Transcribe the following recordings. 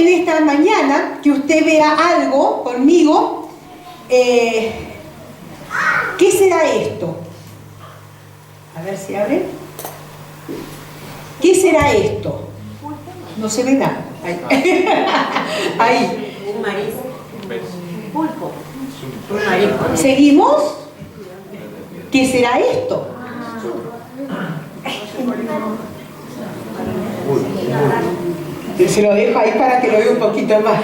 en esta mañana que usted vea algo conmigo. ¿Qué será esto? A ver si abre. ¿Qué será esto? No se ve nada. Ahí. Ahí. Un marisco. Un pulpo. Un marisco. ¿Seguimos? ¿Qué será esto? Se lo dejo ahí para que lo vea un poquito más.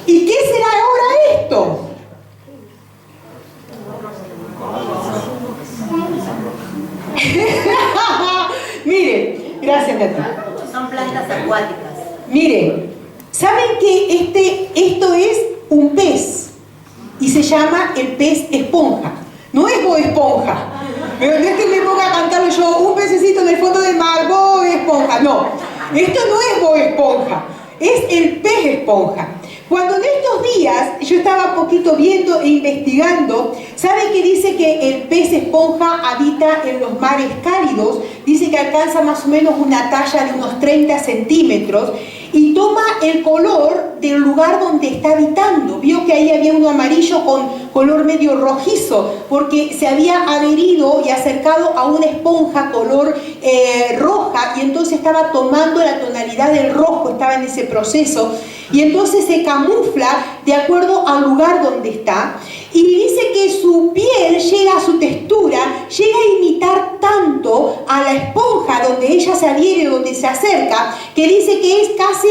¿Y qué será ahora esto? Miren, gracias Nati. Son plantas acuáticas. Miren, ¿saben que esto es un pez? Y se llama el pez esponja. No es Bob Esponja. No es que me ponga a cantarlo yo, un pececito en el fondo del mar, Bob Esponja. No, esto no es Bob Esponja, es el pez esponja. Cuando en estos días yo estaba un poquito viendo e investigando, ¿saben que dice que el pez esponja habita en los mares cálidos? Dice que alcanza más o menos una talla de unos 30 centímetros y toma el color del lugar donde está habitando. Vio que ahí había uno amarillo con color medio rojizo, porque se había adherido y acercado a una esponja color roja, y entonces estaba tomando la tonalidad del rojo, estaba en ese proceso, y entonces se camufla de acuerdo al lugar donde está, y dice que su piel llega a su textura, llega a imitar tanto a la esponja donde ella se adhiere, donde se acerca, que dice que es casi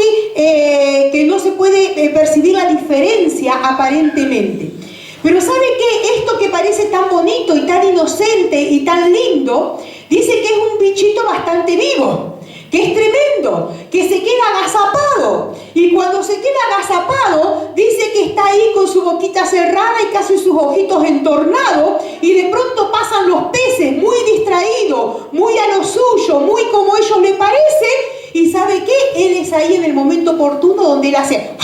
que no se puede percibir la diferencia aparentemente. Pero ¿sabe qué? Esto que parece tan bonito y tan inocente y tan lindo, dice que es un bichito bastante vivo, que es tremendo, que se queda agazapado. Y cuando se queda agazapado, dice que está ahí con su boquita cerrada y casi sus ojitos entornados, y de pronto pasan los peces muy distraídos, muy a lo suyo, muy como ellos le parece, y ¿sabe qué? Él es ahí en el momento oportuno donde él hace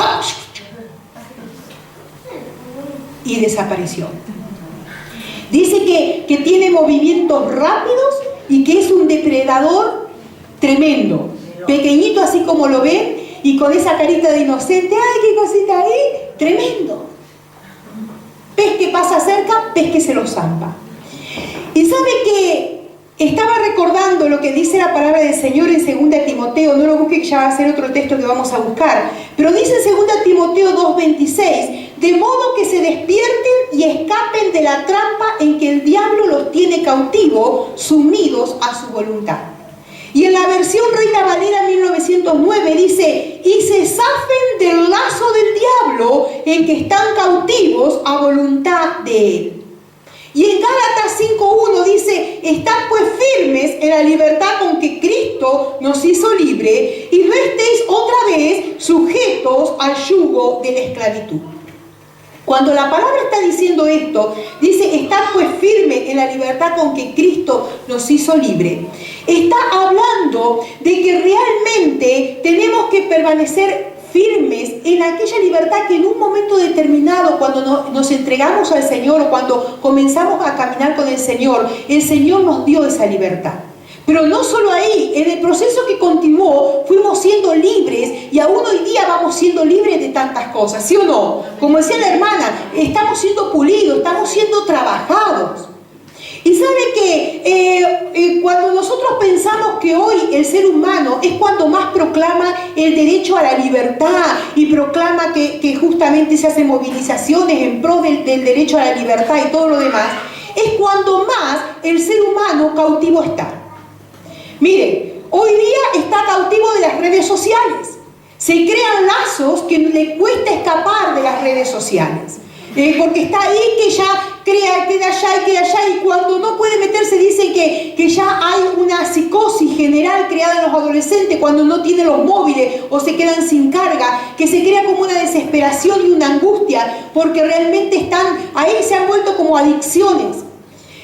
y desapareció. Dice que tiene movimientos rápidos y que es un depredador tremendo, pequeñito así como lo ven, y con esa carita de inocente, ¡ay, qué cosita ahí! Tremendo. Pez que pasa cerca, pez que se lo zampa. Y sabe que estaba recordando lo que dice la palabra del Señor en 2 Timoteo, no lo busque que ya va a ser otro texto que vamos a buscar, pero dice en 2 Timoteo 2:26, de modo que se despierten y escapen de la trampa en que el diablo los tiene cautivos, sumidos a su voluntad. Y en la versión Reina Valera 1909 dice, y se zafen del lazo del diablo en que están cautivos a voluntad de él. Y en Gálatas 5:1 dice, estad pues firmes en la libertad con que Cristo nos hizo libre, y no estéis otra vez sujetos al yugo de la esclavitud. Cuando la palabra está diciendo esto, dice, estad pues firme en la libertad con que Cristo nos hizo libre, está hablando de que realmente tenemos que permanecer firmes en aquella libertad que en un momento determinado, cuando nos entregamos al Señor o cuando comenzamos a caminar con el Señor nos dio esa libertad. Pero no solo ahí, en el proceso que continuó, fuimos siendo libres, y aún hoy día vamos siendo libres de tantas cosas, ¿sí o no? Como decía la hermana, estamos siendo pulidos, estamos siendo trabajados. Y sabe que cuando nosotros pensamos que hoy el ser humano es cuando más proclama el derecho a la libertad y proclama que justamente se hacen movilizaciones en pro del derecho a la libertad y todo lo demás, es cuando más el ser humano cautivo está. Mire, hoy día está cautivo de las redes sociales. Se crean lazos que le cuesta escapar de las redes sociales. Porque está ahí que ya crea, queda allá, y cuando no puede meterse dice que ya hay una psicosis general creada en los adolescentes cuando no tienen los móviles o se quedan sin carga, que se crea como una desesperación y una angustia, porque realmente están ahí, se han vuelto como adicciones.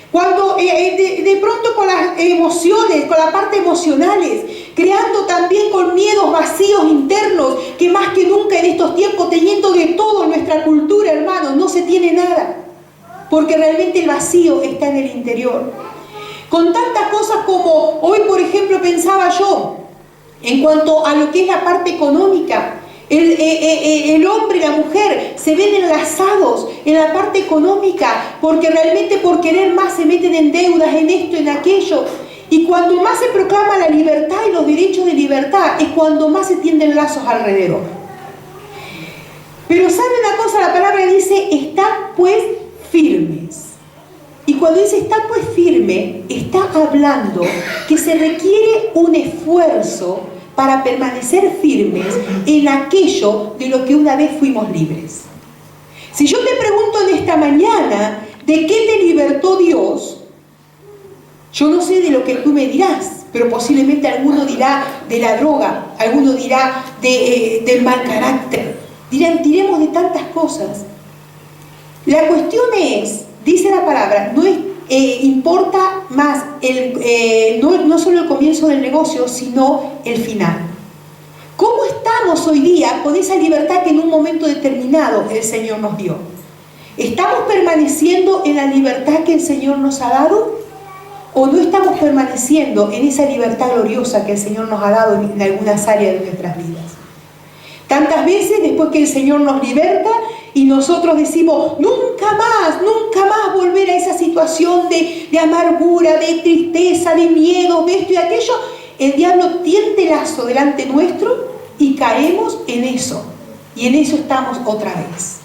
Cuando de pronto con las emociones, con la parte emocionales, creando también con miedos vacíos internos, que más que nunca en estos tiempos, teniendo de todo en nuestra cultura, hermanos, no se tiene nada, porque realmente el vacío está en el interior. Con tantas cosas como hoy, por ejemplo, pensaba yo, En cuanto a lo que es la parte económica, el hombre y la mujer se ven enlazados en la parte económica porque realmente por querer más se meten en deudas, en esto, en aquello. Y cuando más se proclama la libertad y los derechos de libertad es cuando más se tienden lazos alrededor. Pero ¿sabe una cosa? La palabra dice, estad pues firmes. Y cuando dice estad pues firme, está hablando que se requiere un esfuerzo para permanecer firmes en aquello de lo que una vez fuimos libres. Si yo te pregunto en esta mañana, ¿de qué te libertó Dios? Yo no sé de lo que tú me dirás, pero posiblemente alguno dirá de la droga, alguno dirá del mal carácter, diremos de tantas cosas. La cuestión es, dice la palabra, no importa más no solo el comienzo del negocio, sino el final. ¿Cómo estamos hoy día con esa libertad que en un momento determinado el Señor nos dio? ¿Estamos permaneciendo en la libertad que el Señor nos ha dado? ¿O no estamos permaneciendo en esa libertad gloriosa que el Señor nos ha dado en algunas áreas de nuestras vidas? Tantas veces después que el Señor nos liberta y nosotros decimos, nunca más volver a esa situación de amargura, de tristeza, de miedo, de esto y aquello, el diablo tiende lazo delante nuestro y caemos en eso. Y en eso estamos otra vez.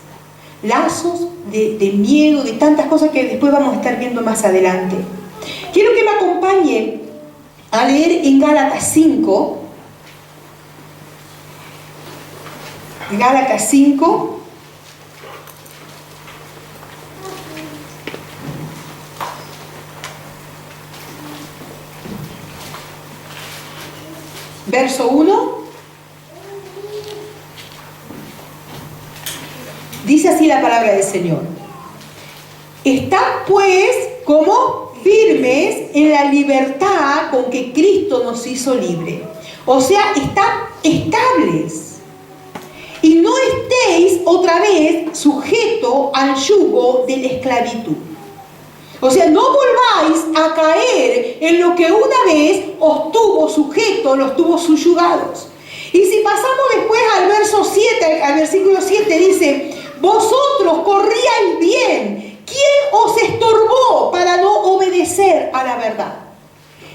Lazos de miedo, de tantas cosas que después vamos a estar viendo más adelante. Quiero que me acompañe a leer en Gálatas 5. Gálatas 5. Verso 1. Dice así la palabra del Señor. Estad pues como firmes en la libertad con que Cristo nos hizo libre. O sea, estad estables. Y no estéis otra vez sujetos al yugo de la esclavitud. O sea, no volváis a caer en lo que una vez os tuvo sujetos, los tuvo subyugados. Y si pasamos después al verso 7, al versículo 7, dice, vosotros corríais bien. ¿Quién os estorbó para no obedecer a la verdad?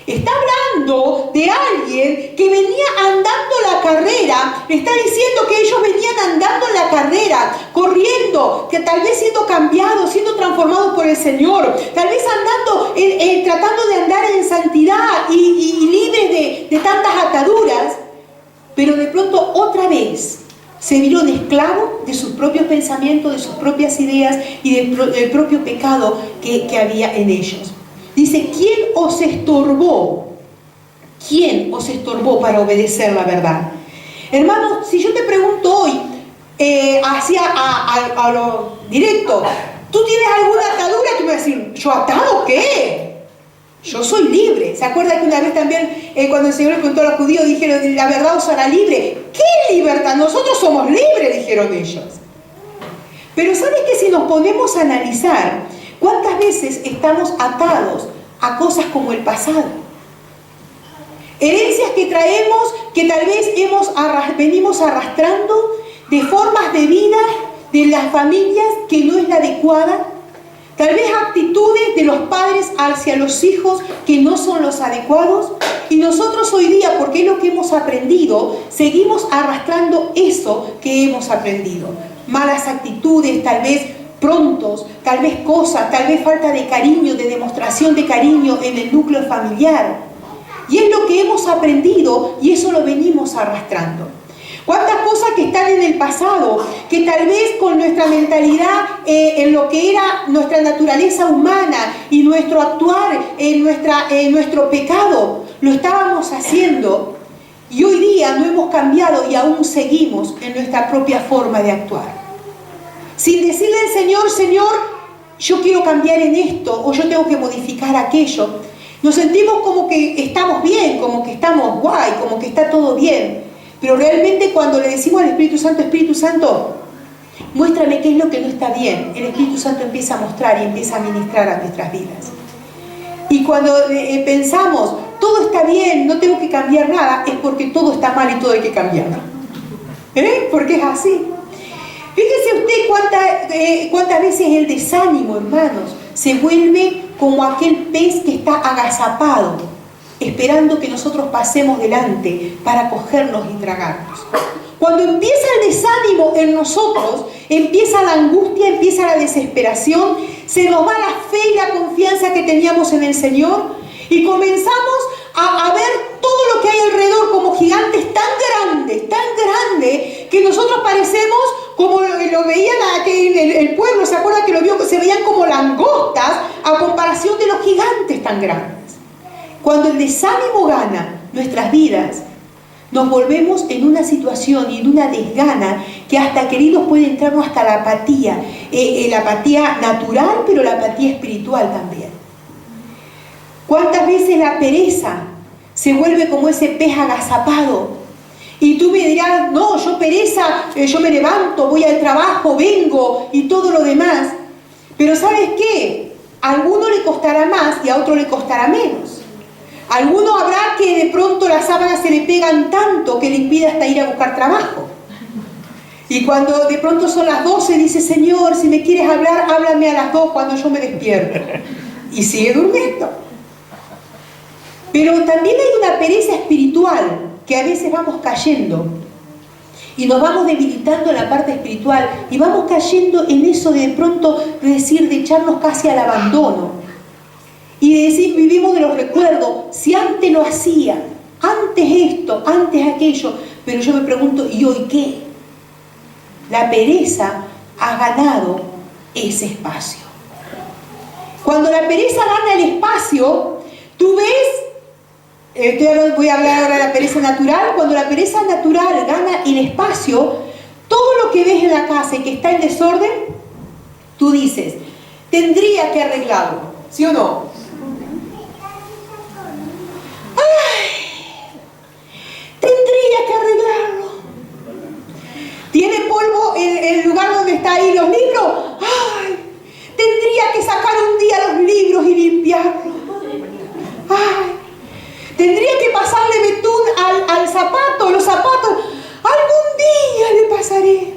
Está hablando de alguien que venía andando la carrera, le está diciendo que ellos venían andando la carrera, corriendo, que tal vez siendo cambiados, siendo transformados por el Señor, tal vez andando, tratando de andar en santidad y libres de tantas ataduras, pero de pronto otra vez se vieron esclavos de sus propios pensamientos, de sus propias ideas y del propio pecado que había en ellos. Dice, ¿quién os estorbó? ¿Quién os estorbó para obedecer la verdad? Hermanos, si yo te pregunto hoy, a lo directo, ¿tú tienes alguna atadura? Tú me vas a decir, ¿yo atado qué? Yo soy libre. ¿Se acuerda que una vez también, cuando el Señor le preguntó a los judíos, dijeron, la verdad os hará libre? ¿Qué libertad? Nosotros somos libres, dijeron ellos. Pero ¿sabes que si nos ponemos a analizar, cuántas veces estamos atados a cosas como el pasado? Herencias que traemos, que tal vez venimos arrastrando de formas de vida de las familias que no es la adecuada. Tal vez actitudes de los padres hacia los hijos que no son los adecuados. Y nosotros hoy día, porque es lo que hemos aprendido, seguimos arrastrando eso que hemos aprendido. Malas actitudes, tal vez prontos, tal vez cosas, tal vez falta de cariño, de demostración de cariño en el núcleo familiar. Y es lo que hemos aprendido y eso lo venimos arrastrando. ¿Cuántas cosas que están en el pasado, que tal vez con nuestra mentalidad, en lo que era nuestra naturaleza humana y nuestro actuar, en nuestro pecado, lo estábamos haciendo y hoy día no hemos cambiado y aún seguimos en nuestra propia forma de actuar? Sin decirle al Señor, Señor, yo quiero cambiar en esto o yo tengo que modificar aquello. Nos sentimos como que estamos bien, como que estamos guay, como que está todo bien. Pero realmente cuando le decimos al Espíritu Santo, muéstrame qué es lo que no está bien, el Espíritu Santo empieza a mostrar y empieza a ministrar a nuestras vidas. Y cuando pensamos, todo está bien, no tengo que cambiar nada, es porque todo está mal y todo hay que cambiar. Porque es así. Fíjese usted cuántas veces el desánimo, hermanos, se vuelve como aquel pez que está agazapado, esperando que nosotros pasemos delante para cogernos y tragarnos. Cuando empieza el desánimo en nosotros, empieza la angustia, empieza la desesperación, se nos va la fe y la confianza que teníamos en el Señor y comenzamos a ver todo lo que hay alrededor como gigantes tan grandes, que nosotros parecemos como lo veían aquí en el pueblo, ¿se acuerdan que lo vio? Se veían como langostas a comparación de los gigantes tan grandes. Cuando el desánimo gana nuestras vidas, nos volvemos en una situación y en una desgana que hasta, queridos, puede entrarnos hasta la apatía natural, pero la apatía espiritual también. ¿Cuántas veces la pereza se vuelve como ese pez agazapado? Y tú me dirás, no, yo pereza, yo me levanto, voy al trabajo, vengo y todo lo demás. Pero ¿sabes qué? A alguno le costará más y a otro le costará menos. A alguno habrá que de pronto las sábanas se le pegan tanto que le impide hasta ir a buscar trabajo. Y cuando de pronto son las 12 dice, Señor, si me quieres hablar, háblame a las 2 cuando yo me despierto. Y sigue durmiendo. Pero también hay una pereza espiritual que a veces vamos cayendo y nos vamos debilitando en la parte espiritual y vamos cayendo en eso de pronto decir, de echarnos casi al abandono y de decir, vivimos de los recuerdos, si antes lo hacía, antes esto, antes aquello, pero yo me pregunto, ¿y hoy qué? La pereza ha ganado ese espacio. Cuando la pereza gana el espacio, tú ves, voy a hablar ahora de la pereza natural. Cuando la pereza natural gana el espacio, todo lo que ves en la casa y que está en desorden, tú dices, tendría que arreglarlo, ¿sí o no? ¡Ay! Tendría que arreglarlo. ¿Tiene polvo en el lugar donde está ahí los libros? ¡Ay! Tendría que sacar un día los libros y limpiarlos. ¡Ay! Tendría que pasarle betún al zapato, los zapatos. Algún día le pasaré.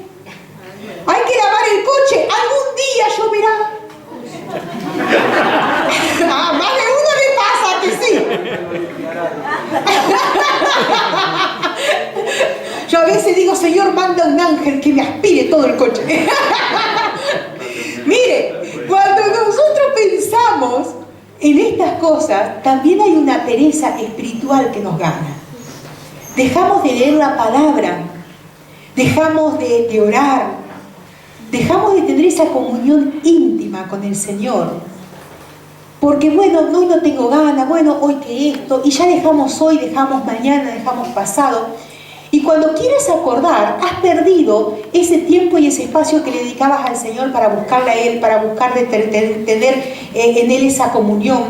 Hay que lavar el coche. Algún día lloverá. Ah, más de uno le pasa que sí. Yo a veces digo, Señor, manda un ángel que me aspire todo el coche. Mire, cuando nosotros pensamos en estas cosas, también hay una pereza espiritual que nos gana. Dejamos de leer la palabra, dejamos de orar, dejamos de tener esa comunión íntima con el Señor. Porque bueno, hoy no tengo ganas, bueno, hoy que esto, y ya dejamos hoy, dejamos mañana, dejamos pasado. Y cuando quieres acordar, has perdido ese tiempo y ese espacio que le dedicabas al Señor para buscarle a Él, para buscar de tener en Él esa comunión.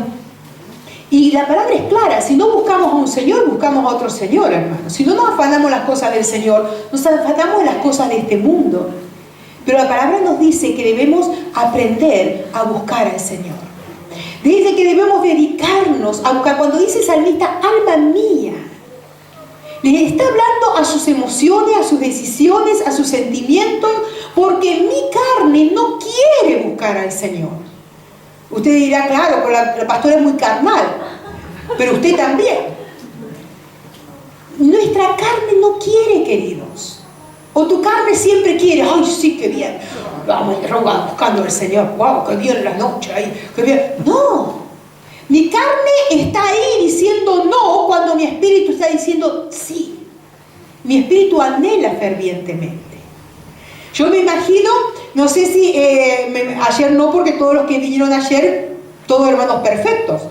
Y la palabra es clara, si no buscamos a un Señor, buscamos a otro Señor, hermano. Si no nos afanamos las cosas del Señor, nos afanamos de las cosas de este mundo. Pero la palabra nos dice que debemos aprender a buscar al Señor. Dice que debemos dedicarnos a buscar. Cuando dice el salmista, alma mía, le está hablando a sus emociones, a sus decisiones, a sus sentimientos, porque mi carne no quiere buscar al Señor. Usted dirá, claro, la pastora es muy carnal, pero usted también. Nuestra carne no quiere, queridos. O tu carne siempre quiere, ay, sí, qué bien, vamos buscando al Señor, wow, qué bien la noche, ay, qué bien. No. Mi carne está ahí diciendo no cuando mi espíritu está diciendo sí. Mi espíritu anhela fervientemente. Yo me imagino, no sé si ayer no, porque todos los que vinieron ayer, todos hermanos perfectos.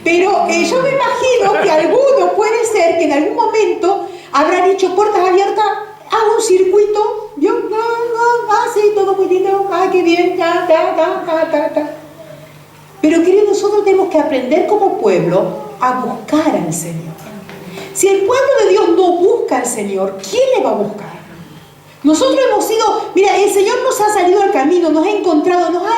Pero yo me imagino que algunos puede ser que en algún momento habrán dicho puertas abiertas, hago un circuito, yo, sí, todo muy lindo, qué bien, Pero queridos, nosotros tenemos que aprender como pueblo a buscar al Señor. Si el pueblo de Dios no busca al Señor, ¿quién le va a buscar? Nosotros hemos sido, mira, el Señor nos ha salido al camino, nos ha encontrado, nos ha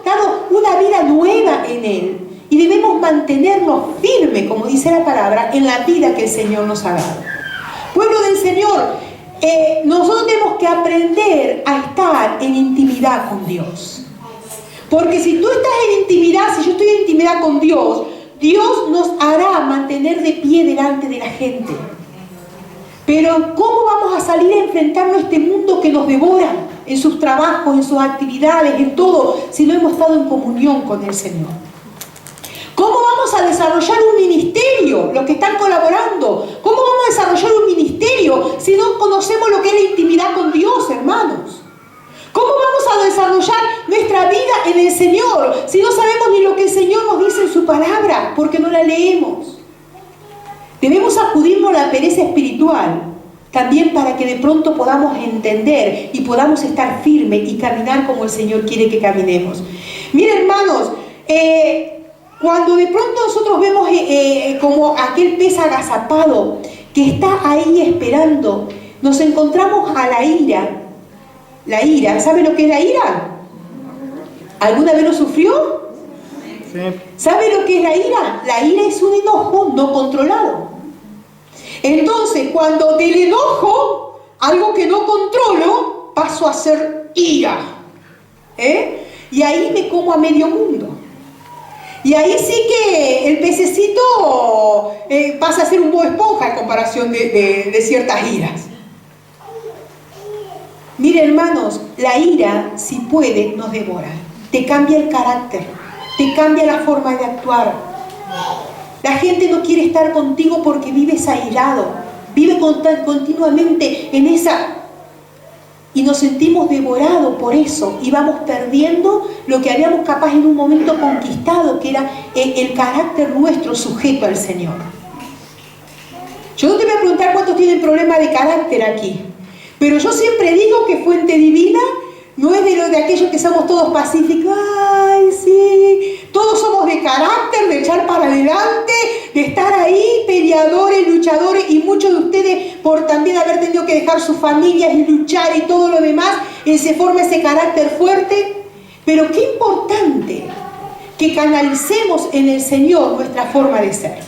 dado una vida nueva en Él. y debemos mantenernos firmes, como dice la palabra, en la vida que el Señor nos ha dado. Pueblo del Señor, nosotros tenemos que aprender a estar en intimidad con Dios. Porque si tú estás en intimidad, si yo estoy en intimidad con Dios, Dios nos hará mantener de pie delante de la gente. Pero ¿cómo vamos a salir a enfrentarnos a este mundo que nos devora en sus trabajos, en sus actividades, en todo, si no hemos estado en comunión con el Señor? ¿Cómo vamos a desarrollar un ministerio, los que están colaborando? ¿Cómo vamos a desarrollar un ministerio si no conocemos lo que es la intimidad con Dios, hermanos? ¿Cómo vamos a desarrollar nuestra vida en el Señor si no sabemos ni lo que el Señor nos dice en su palabra, porque no la leemos? Debemos acudirnos a la pereza espiritual también para que de pronto podamos entender y podamos estar firmes y caminar como el Señor quiere que caminemos. Miren, hermanos, cuando de pronto nosotros vemos como aquel pez agazapado que está ahí esperando, nos encontramos a la ira. La ira, ¿sabe lo que es la ira? ¿Alguna vez lo sufrió? Sí. ¿Sabe lo que es la ira? La ira es un enojo no controlado. Entonces, cuando del enojo, algo que no controlo, paso a ser ira. Y ahí me como a medio mundo. Y ahí sí que el pececito pasa a ser un Bob Esponja en comparación de ciertas iras. Mire, hermanos, la ira, si puede, nos devora. Te cambia el carácter, te cambia la forma de actuar. La gente no quiere estar contigo porque vives airado, vive continuamente en esa... Y nos sentimos devorados por eso y vamos perdiendo lo que habíamos capaz en un momento conquistado, que era el carácter nuestro sujeto al Señor. Yo no te voy a preguntar cuántos tienen problemas de carácter aquí, pero yo siempre digo que Fuente Divina no es de aquellos que somos todos pacíficos. Ay, sí, todos somos de carácter, de echar para adelante, de estar ahí, peleadores, luchadores, y muchos de ustedes por también haber tenido que dejar sus familias y luchar y todo lo demás, se forma ese carácter fuerte. Pero qué importante que canalicemos en el Señor nuestra forma de ser.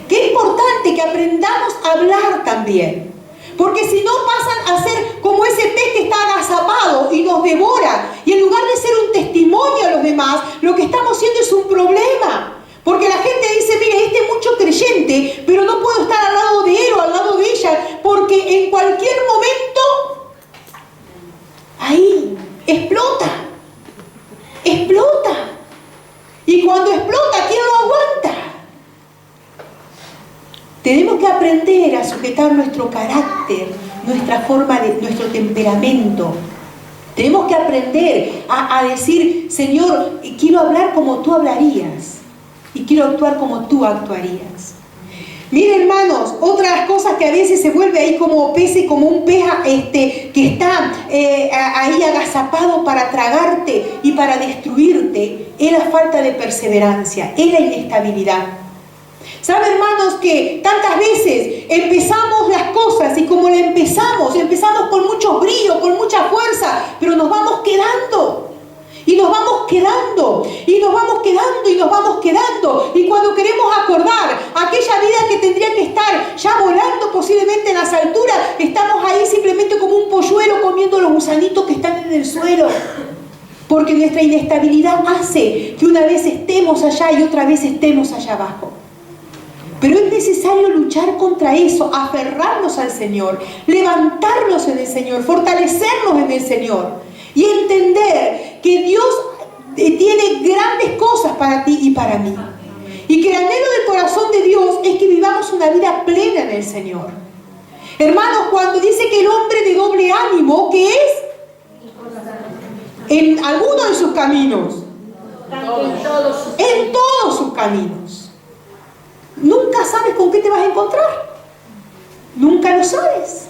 Qué importante que aprendamos a hablar también. Porque si no pasan a ser como ese pez que está agazapado y nos devora. Y en lugar de ser un testimonio a los demás, lo que estamos haciendo es un problema. Porque la gente dice, mire, este es mucho creyente, pero no puedo estar al lado de él o al lado de ella, porque en cualquier momento, ahí, explota. Explota. Y cuando explota, ¿quién lo aguanta? Tenemos que aprender a sujetar nuestro carácter, nuestra forma de, nuestro temperamento. Tenemos que aprender a decir, Señor, quiero hablar como tú hablarías y quiero actuar como tú actuarías. Miren, hermanos, otras cosas que a veces se vuelve ahí como pez, como un pez que está ahí agazapado para tragarte y para destruirte, es la falta de perseverancia, es la inestabilidad. ¿Saben, hermanos, que tantas veces empezamos las cosas y como la empezamos con mucho brío, con mucha fuerza, pero nos vamos quedando y nos vamos quedando y nos vamos quedando y nos vamos quedando, y cuando queremos acordar aquella vida que tendría que estar ya volando posiblemente en las alturas, estamos ahí simplemente como un polluelo comiendo los gusanitos que están en el suelo. Porque nuestra inestabilidad hace que una vez estemos allá y otra vez estemos allá abajo. Pero es necesario luchar contra eso, aferrarnos al Señor, levantarnos en el Señor, fortalecernos en el Señor y entender que Dios tiene grandes cosas para ti y para mí. Y que el anhelo del corazón de Dios es que vivamos una vida plena en el Señor. Hermanos, cuando dice que el hombre de doble ánimo, ¿qué es? En alguno de sus caminos. En todos sus caminos. Nunca sabes con qué te vas a encontrar. Nunca lo sabes.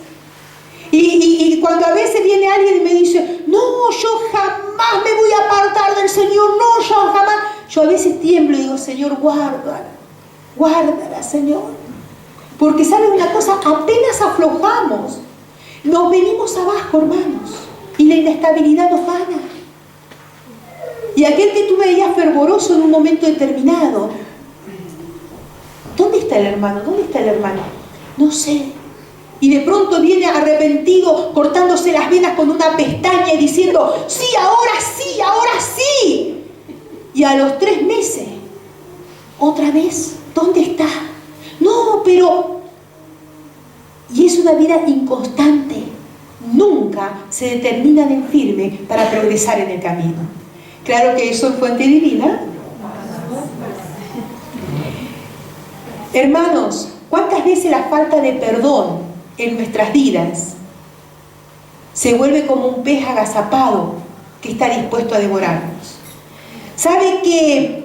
Y cuando a veces viene alguien y me dice, no, yo jamás me voy a apartar del Señor, no, yo jamás. Yo a veces tiemblo y digo, Señor, guárdala, guárdala, Señor. Porque ¿sabes una cosa? Apenas aflojamos, nos venimos abajo, hermanos. Y la inestabilidad nos gana. Y aquel que tú veías fervoroso en un momento determinado, ¿dónde está el hermano? ¿Dónde está el hermano? No sé. Y de pronto viene arrepentido, cortándose las venas con una pestaña y diciendo, sí, ahora sí, ahora sí. Y a los 3 meses, otra vez, ¿dónde está? No, pero... Y es una vida inconstante. Nunca se determinan en firme para progresar en el camino. Claro que eso es fuente divina. Hermanos, ¿cuántas veces la falta de perdón en nuestras vidas se vuelve como un pez agazapado que está dispuesto a devorarnos? ¿Sabe que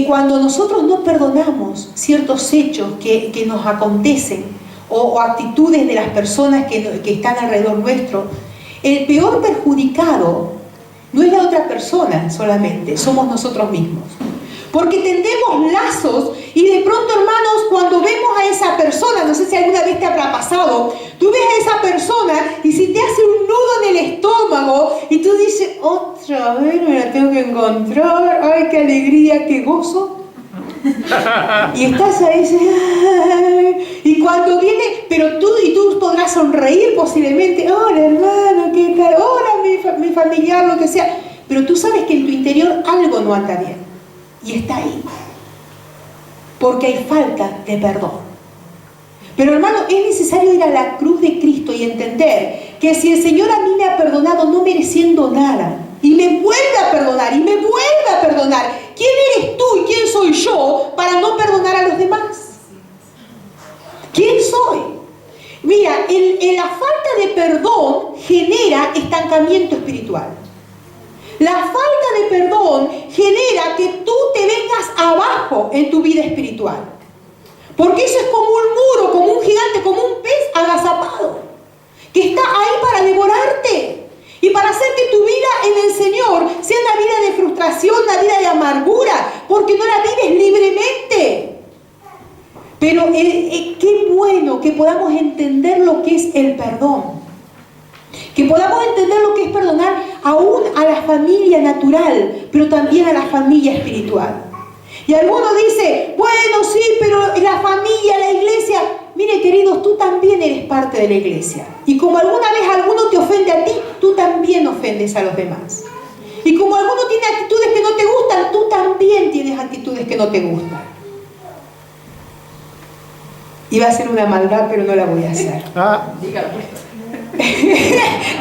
cuando nosotros no perdonamos ciertos hechos que nos acontecen o actitudes de las personas que están alrededor nuestro, el peor perjudicado no es la otra persona solamente, somos nosotros mismos? Porque tendemos lazos y de pronto, hermanos, cuando vemos a esa persona, no sé si alguna vez te habrá pasado, tú ves a esa persona y si te hace un nudo en el estómago y tú dices, otra vez me la tengo que encontrar, ay, qué alegría, qué gozo. Y estás ahí, ay, y cuando viene, pero tú podrás sonreír posiblemente, hola hermano, ¿qué tal? Hola mi familiar, lo que sea, pero tú sabes que en tu interior algo no anda bien. Y está ahí, porque hay falta de perdón. Pero hermano, es necesario ir a la cruz de Cristo y entender que si el Señor a mí me ha perdonado no mereciendo nada, y me vuelve a perdonar, y me vuelve a perdonar, ¿quién eres tú y quién soy yo para no perdonar a los demás? ¿Quién soy? Mira, la falta de perdón genera estancamiento espiritual. La falta de perdón genera que tú te vengas abajo en tu vida espiritual. Porque eso es como un muro, como un gigante, como un pez agazapado, que está ahí para devorarte y para hacer que tu vida en el Señor sea una vida de frustración, una vida de amargura, porque no la vives libremente. Pero qué bueno que podamos entender lo que es el perdón. Que podamos entender lo que es perdonar aún a la familia natural, pero también a la familia espiritual. Y alguno dice, bueno, sí, pero la familia, la iglesia... Mire, queridos, tú también eres parte de la iglesia. Y como alguna vez alguno te ofende a ti, tú también ofendes a los demás. Y como alguno tiene actitudes que no te gustan, tú también tienes actitudes que no te gustan. Iba a hacer una maldad, pero no la voy a hacer.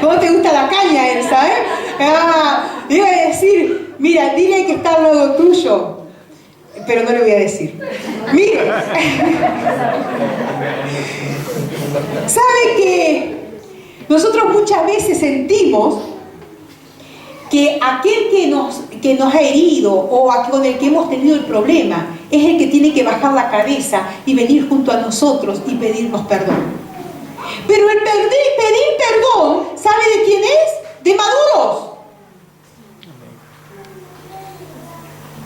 ¿Cómo te gusta la caña, Elsa? Iba a decir, mira, dile que está al lado tuyo, pero no le voy a decir. Mire, ¿sabe que nosotros muchas veces sentimos que aquel que nos ha herido o con el que hemos tenido el problema es el que tiene que bajar la cabeza y venir junto a nosotros y pedirnos perdón? Pero el pedir perdón, ¿sabe de quién es? De maduros.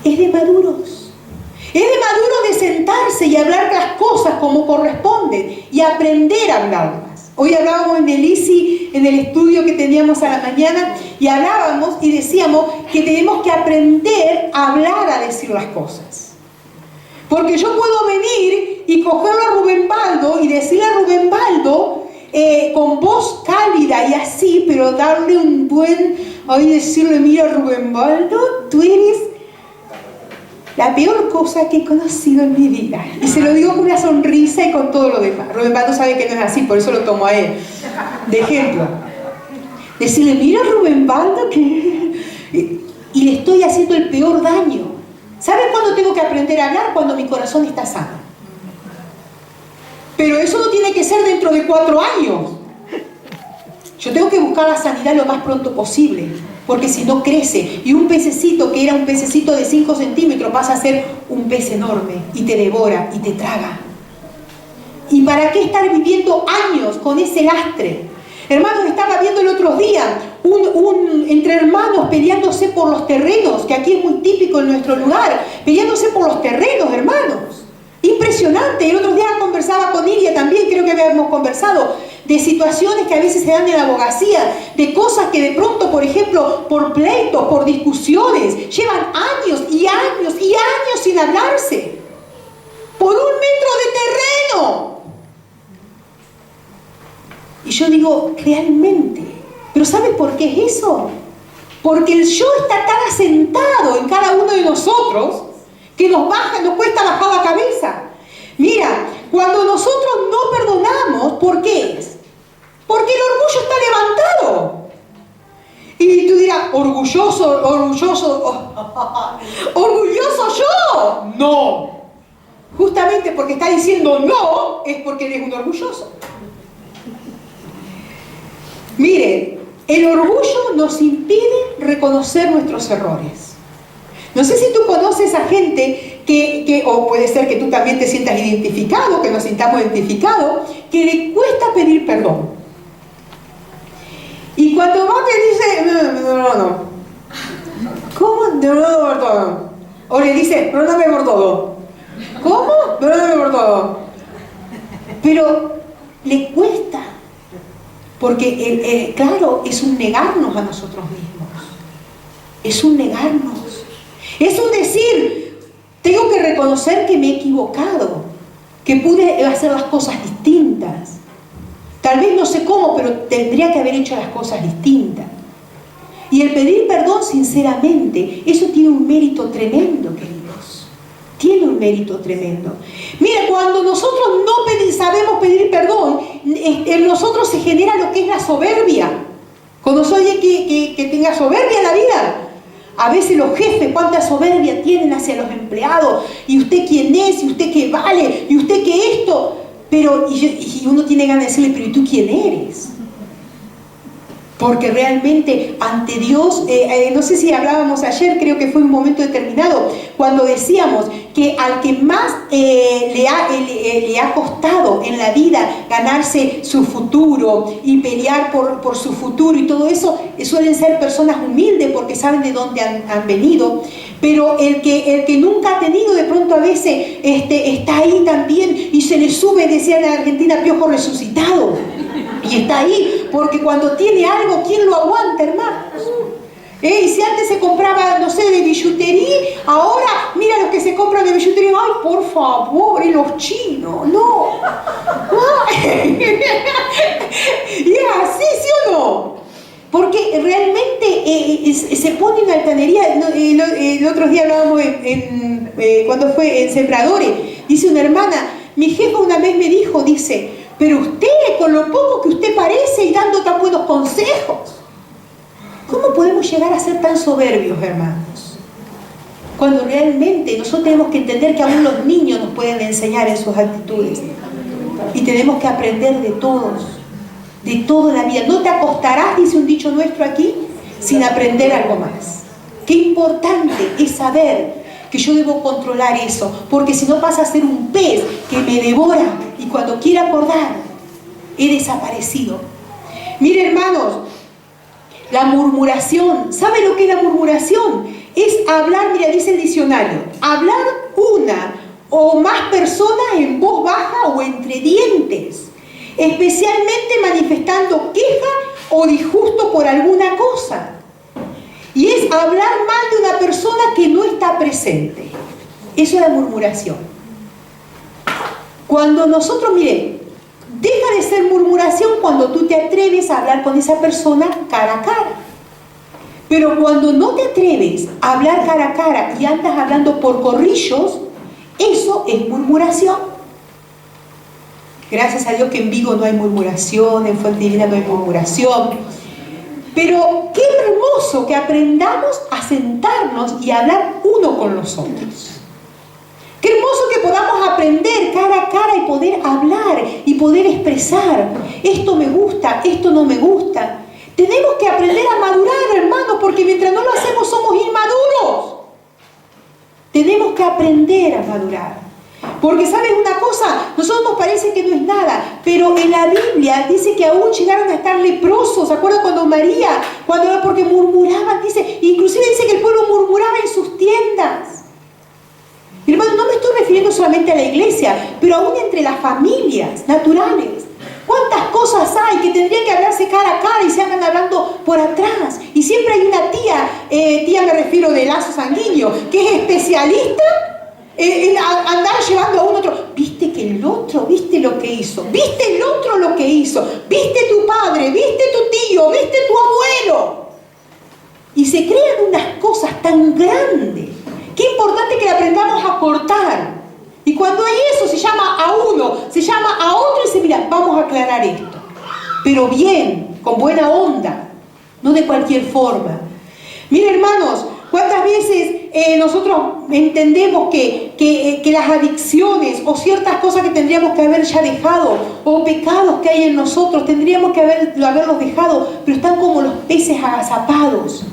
Es de maduros. Es de maduros de sentarse y hablar las cosas como corresponden y aprender a hablarlas. Hoy hablábamos en el ICI, en el estudio que teníamos a la mañana, y hablábamos y decíamos que tenemos que aprender a hablar, a decir las cosas. Porque yo puedo venir y cogerlo a Rubén Baldo y decirle a Rubén Baldo con voz cálida y así, pero darle un buen... decirle, mira Rubén Baldo, tú eres la peor cosa que he conocido en mi vida. Y se lo digo con una sonrisa y con todo lo demás. Rubén Baldo sabe que no es así, por eso lo tomo a él de ejemplo. Decirle, mira Rubén Baldo, que... y le estoy haciendo el peor daño. ¿Saben cuándo tengo que aprender a hablar? Cuando mi corazón está sano. Pero eso no tiene que ser dentro de 4 años. Yo tengo que buscar la sanidad lo más pronto posible, porque si no crece. Y un pececito que era un pececito de 5 centímetros pasa a ser un pez enorme y te devora y te traga. ¿Y para qué estar viviendo años con ese lastre? Hermanos, estaba viendo el otro día entre hermanos peleándose por los terrenos, que aquí es muy típico en nuestro lugar, peleándose por los terrenos, hermanos. Impresionante. El otro día conversaba con Iria también, creo que habíamos conversado, de situaciones que a veces se dan en la abogacía, de cosas que de pronto, por ejemplo, por pleitos, por discusiones, llevan años y años y años sin hablarse, por 1 metro de terreno. Y yo digo, realmente, ¿pero sabe por qué es eso? Porque el yo está tan asentado en cada uno de nosotros que nos cuesta bajar la cabeza. Mira, cuando nosotros no perdonamos, ¿por qué es? Porque el orgullo está levantado. Y tú dirás, orgulloso yo. No. Justamente porque está diciendo no, es porque eres un orgulloso. Miren, el orgullo nos impide reconocer nuestros errores. No sé si tú conoces a gente o puede ser que tú también te sientas identificado, que nos sintamos identificados, que le cuesta pedir perdón. Y cuando va a pedirse, no. ¿Cómo? Perdóname por todo. O le dice, perdóname por todo. ¿Cómo? Perdóname por todo. Pero le cuesta. Porque, claro, es un negarnos a nosotros mismos. Es un negarnos. Es un decir, tengo que reconocer que me he equivocado, que pude hacer las cosas distintas. Tal vez no sé cómo, pero tendría que haber hecho las cosas distintas. Y el pedir perdón sinceramente, eso tiene un mérito tremendo, queridos. Tiene un mérito tremendo. Mira, cuando nosotros no sabemos pedir perdón, en nosotros se genera lo que es la soberbia. ¿Conoce alguien que tenga soberbia en la vida? A veces los jefes, cuánta soberbia tienen hacia los empleados. ¿Y usted quién es? ¿Y usted qué vale? ¿Y usted qué esto? Pero, y uno tiene ganas de decirle, pero ¿y tú quién eres? Porque realmente ante Dios, no sé si hablábamos ayer, creo que fue un momento determinado, cuando decíamos que al que más le ha costado en la vida ganarse su futuro y pelear por su futuro y todo eso, suelen ser personas humildes porque saben de dónde han venido. Pero el que nunca ha tenido, de pronto a veces está ahí también y se le sube, decía en Argentina, piojo resucitado. Y está ahí, porque cuando tiene algo, ¿quién lo aguanta, hermanos? Y si antes se compraba, no sé, de billutería, ahora, mira los que se compran de billutería, ay, por favor, y los chinos, no. Y es así, ¿sí o no? Porque realmente se pone una altanería. El otro día hablábamos cuando fue en Sembradores, dice una hermana, mi jefa una vez me dijo, dice, pero usted, con lo poco que usted parece y dando tan buenos consejos, ¿cómo podemos llegar a ser tan soberbios, hermanos? Cuando realmente nosotros tenemos que entender que aún los niños nos pueden enseñar en sus actitudes. Y tenemos que aprender de todos, de toda la vida. No te acostarás, dice un dicho nuestro aquí, sin aprender algo más. Qué importante es saber que yo debo controlar eso, porque si no pasa a ser un pez que me devora y cuando quiera acordar, he desaparecido. Mire, hermanos, la murmuración, ¿sabe lo que es la murmuración? Es hablar, mira, dice el diccionario, hablar una o más personas en voz baja o entre dientes, especialmente manifestando queja o disgusto por alguna cosa. Y es hablar mal de una persona que no está presente. Eso es la murmuración. Cuando nosotros, miren, deja de ser murmuración cuando tú te atreves a hablar con esa persona cara a cara. Pero cuando no te atreves a hablar cara a cara y andas hablando por corrillos, eso es murmuración. Gracias a Dios que en Vigo no hay murmuración, en Fuente Divina no hay murmuración. Pero qué hermoso que aprendamos a sentarnos y a hablar uno con los otros. Qué hermoso que podamos aprender cara a cara y poder hablar y poder expresar. Esto me gusta, esto no me gusta. Tenemos que aprender a madurar, hermanos, porque mientras no lo hacemos somos inmaduros. Tenemos que aprender a madurar. Porque, ¿sabes una cosa? Nosotros nos parece que no es nada, pero en la Biblia dice que aún llegaron a estar leprosos. ¿Se acuerdan cuando María, porque murmuraban? Dice, inclusive dice que el pueblo murmuraba en sus tiendas. Hermano, no me estoy refiriendo solamente a la iglesia, pero aún entre las familias naturales. ¿Cuántas cosas hay que tendrían que hablarse cara a cara y se andan hablando por atrás? Y siempre hay una tía me refiero de lazo sanguíneo, que es especialista en andar llevando a un otro. ¿Viste que el otro, viste lo que hizo? ¿Viste el otro lo que hizo? ¿Viste tu padre? ¿Viste tu tío? ¿Viste tu abuelo? Y se crean unas cosas tan grandes. Qué importante que le aprendamos a cortar. Y cuando hay eso, se llama a uno, se llama a otro y dice, mira, vamos a aclarar esto. Pero bien, con buena onda, no de cualquier forma. Miren, hermanos, ¿cuántas veces nosotros entendemos que las adicciones o ciertas cosas que tendríamos que haber ya dejado, o pecados que hay en nosotros, tendríamos que haberlos dejado, pero están como los peces agazapados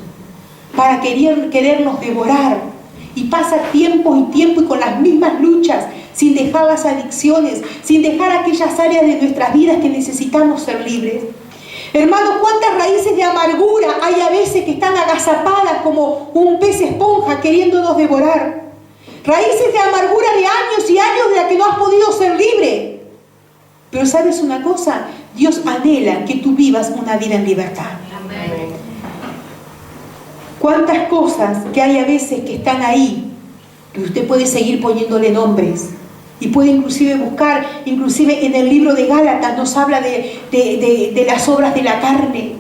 para querernos devorar? Y pasa tiempo y tiempo y con las mismas luchas, sin dejar las adicciones, sin dejar aquellas áreas de nuestras vidas que necesitamos ser libres. Hermanos, ¿cuántas raíces de amargura hay a veces que están agazapadas como un pez esponja queriéndonos devorar? Raíces de amargura de años y años de las que no has podido ser libre. Pero ¿sabes una cosa? Dios anhela que tú vivas una vida en libertad. Amén. ¿Cuántas cosas que hay a veces que están ahí, que usted puede seguir poniéndole nombres? Y puede inclusive buscar, inclusive en el libro de Gálatas nos habla de las obras de la carne,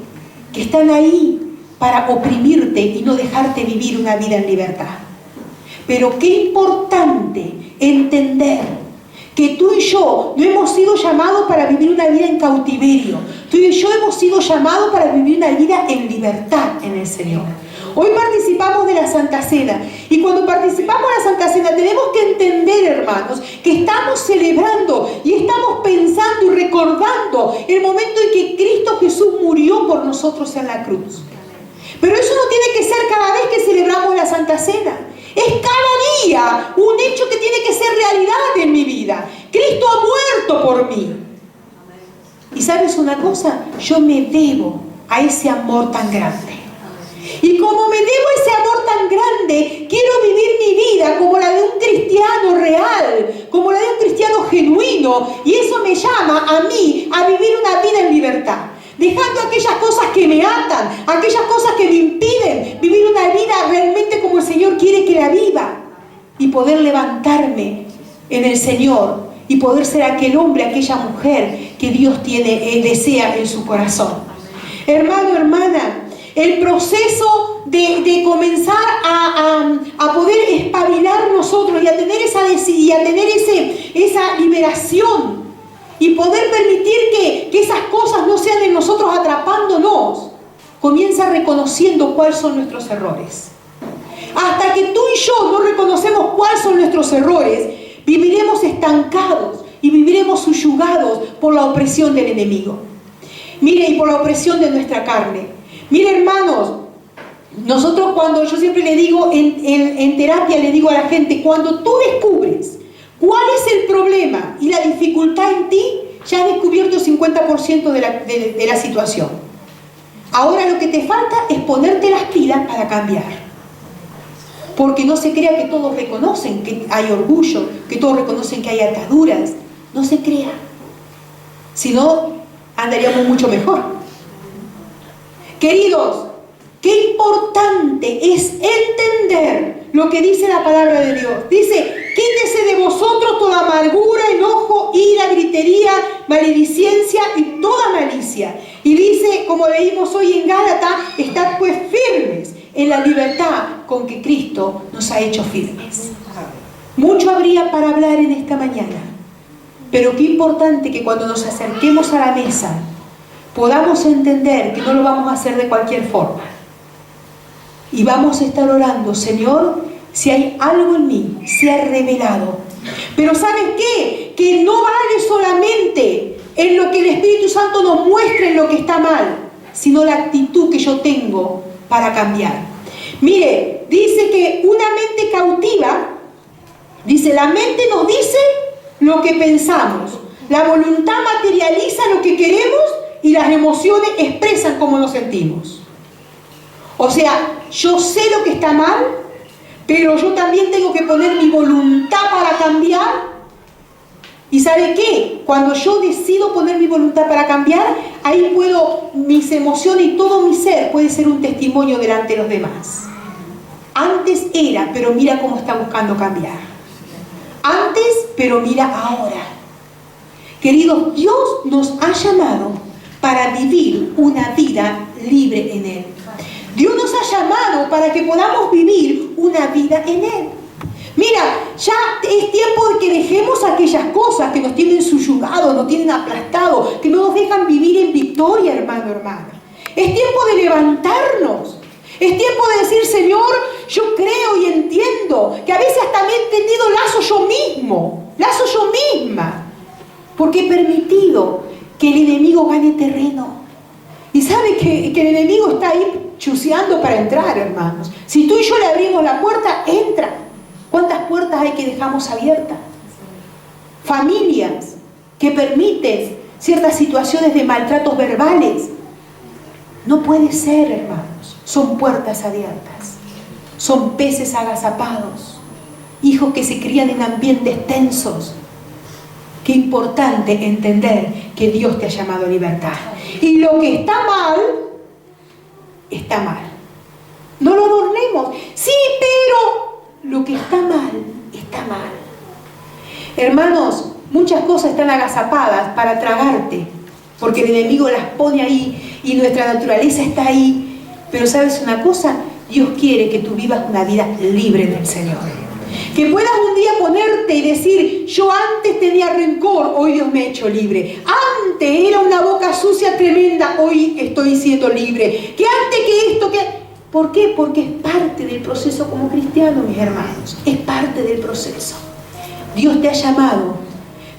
que están ahí para oprimirte y no dejarte vivir una vida en libertad. Pero qué importante entender que tú y yo no hemos sido llamados para vivir una vida en cautiverio. Tú y yo hemos sido llamados para vivir una vida en libertad en el Señor. Hoy participamos de la Santa Cena y cuando participamos de la Santa Cena tenemos que entender, hermanos, que estamos celebrando y estamos pensando y recordando el momento en que Cristo Jesús murió por nosotros en la cruz. Pero eso no tiene que ser cada vez que celebramos la Santa Cena. Es cada día un hecho que tiene que ser realidad en mi vida. Cristo ha muerto por mí. Y ¿sabes una cosa? Yo me debo a ese amor tan grande. Y como me debo a ese amor tan grande, quiero vivir mi vida como la de un cristiano real, como la de un cristiano genuino. Y eso me llama a mí a vivir una vida en libertad. Dejando aquellas cosas que me atan, aquellas cosas que me impiden vivir una vida realmente como el Señor quiere que la viva. Y poder levantarme en el Señor y poder ser aquel hombre, aquella mujer que Dios desea en su corazón. Hermano, hermana, el proceso de comenzar a poder espabilar nosotros y a tener esa liberación y poder permitir que esas cosas no sean en nosotros atrapándonos, comienza reconociendo cuáles son nuestros errores. Hasta que tú y yo no reconocemos cuáles son nuestros errores, viviremos estancados y viviremos subyugados por la opresión del enemigo. Mire, y por la opresión de nuestra carne. Mire, hermanos, nosotros cuando yo siempre le digo en terapia, le digo a la gente, cuando tú descubres cuál es el problema y la dificultad en ti, ya has descubierto el 50% de la situación. Ahora lo que te falta es ponerte las pilas para cambiar. Porque no se crea que todos reconocen que hay orgullo, que todos reconocen que hay ataduras. No se crea. Si no, andaríamos mucho mejor. Queridos, qué importante es entender lo que dice la palabra de Dios. Dice, quítese de vosotros toda amargura, enojo, ira, gritería, maledicencia y toda malicia. Y dice, como leímos hoy en Gálatas, estad pues firmes en la libertad con que Cristo nos ha hecho firmes. Mucho habría para hablar en esta mañana, pero qué importante que cuando nos acerquemos a la mesa podamos entender que no lo vamos a hacer de cualquier forma. Y vamos a estar orando, Señor, si hay algo en mí, sea revelado. Pero ¿sabes qué? Que no vale solamente en lo que el Espíritu Santo nos muestre en lo que está mal, sino la actitud que yo tengo para cambiar. Mire, dice que una mente cautiva, dice, la mente nos dice lo que pensamos, la voluntad materializa lo que queremos y las emociones expresan cómo nos sentimos. O sea, yo sé lo que está mal, pero yo también tengo que poner mi voluntad para cambiar. ¿Y sabe qué? Cuando yo decido poner mi voluntad para cambiar, ahí puedo, mis emociones y todo mi ser puede ser un testimonio delante de los demás. Antes era, pero mira cómo está buscando cambiar. Antes, pero mira ahora. Queridos, Dios nos ha llamado para vivir una vida libre en Él. Dios nos ha llamado para que podamos vivir una vida en Él. Mira, ya es tiempo de que dejemos aquellas cosas que nos tienen subyugados, nos tienen aplastados, que no nos dejan vivir en victoria, hermano, hermana. Es tiempo de levantarnos. Es tiempo de decir, Señor, yo creo y entiendo que a veces hasta me he tendido lazo yo misma, porque he permitido que el enemigo gane terreno. Y sabe que el enemigo está ahí chuceando para entrar, hermanos. Si tú y yo le abrimos la puerta, entra. ¿Cuántas puertas hay que dejamos abiertas? Familias que permiten ciertas situaciones de maltratos verbales. No puede ser, hermanos. Son puertas abiertas. Son peces agazapados. Hijos que se crían en ambientes tensos. Qué importante entender que Dios te ha llamado a libertad. Y lo que está mal, está mal. No lo adornemos. Sí, pero lo que está mal, está mal. Hermanos, muchas cosas están agazapadas para tragarte, porque el enemigo las pone ahí y nuestra naturaleza está ahí. Pero ¿sabes una cosa? Dios quiere que tú vivas una vida libre del Señor. Que puedas un día ponerte y decir, yo antes tenía rencor, hoy Dios me ha hecho libre. Antes era una boca sucia tremenda, hoy estoy siendo libre. Que antes que esto, que... ¿Por qué? Porque es parte del proceso como cristiano, mis hermanos. Es parte del proceso. Dios te ha llamado,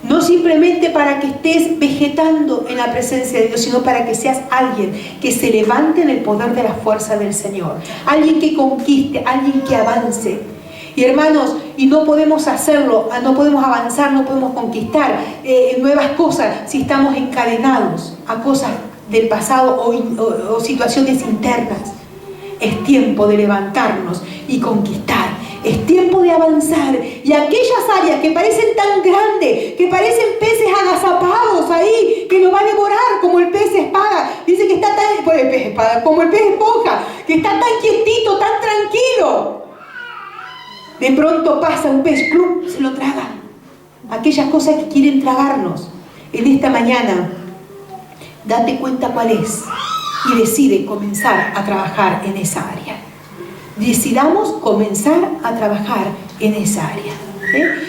no simplemente para que estés vegetando en la presencia de Dios, sino para que seas alguien que se levante en el poder de la fuerza del Señor. Alguien que conquiste, alguien que avance. Y hermanos, y no podemos hacerlo, no podemos avanzar, no podemos conquistar nuevas cosas si estamos encadenados a cosas del pasado o situaciones internas. Es tiempo de levantarnos y conquistar. Es tiempo de avanzar. Y aquellas áreas que parecen tan grandes, que parecen peces agazapados ahí, que nos va a devorar como el pez espada. Dice que está tan... Bueno, el pez espada, como el pez esponja, que está tan quietito, tan tranquilo. De pronto pasa un pez, ¡clum!, se lo traga. Aquellas cosas que quieren tragarnos. En esta mañana, date cuenta cuál es. Y decide comenzar a trabajar en esa área. Decidamos comenzar a trabajar en esa área.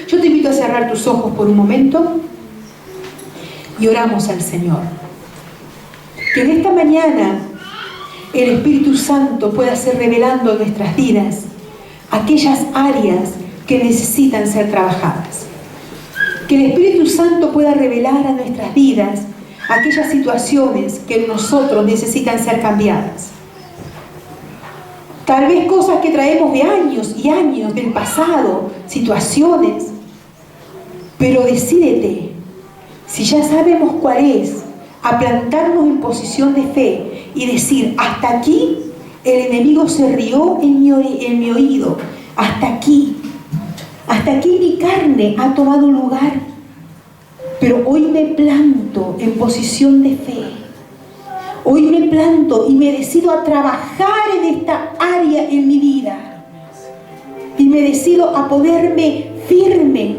Yo te invito a cerrar tus ojos por un momento y oramos al Señor. Que en esta mañana el Espíritu Santo pueda ser revelando en nuestras vidas aquellas áreas que necesitan ser trabajadas. Que el Espíritu Santo pueda revelar a nuestras vidas aquellas situaciones que en nosotros necesitan ser cambiadas. Tal vez cosas que traemos de años y años del pasado, situaciones. Pero decídete, si ya sabemos cuál es, a plantarnos en posición de fe y decir, hasta aquí el enemigo se rió en mi oído, hasta aquí mi carne ha tomado lugar. Pero hoy me planto en posición de fe. Hoy me planto y me decido a trabajar en esta área en mi vida. Y me decido a ponerme firme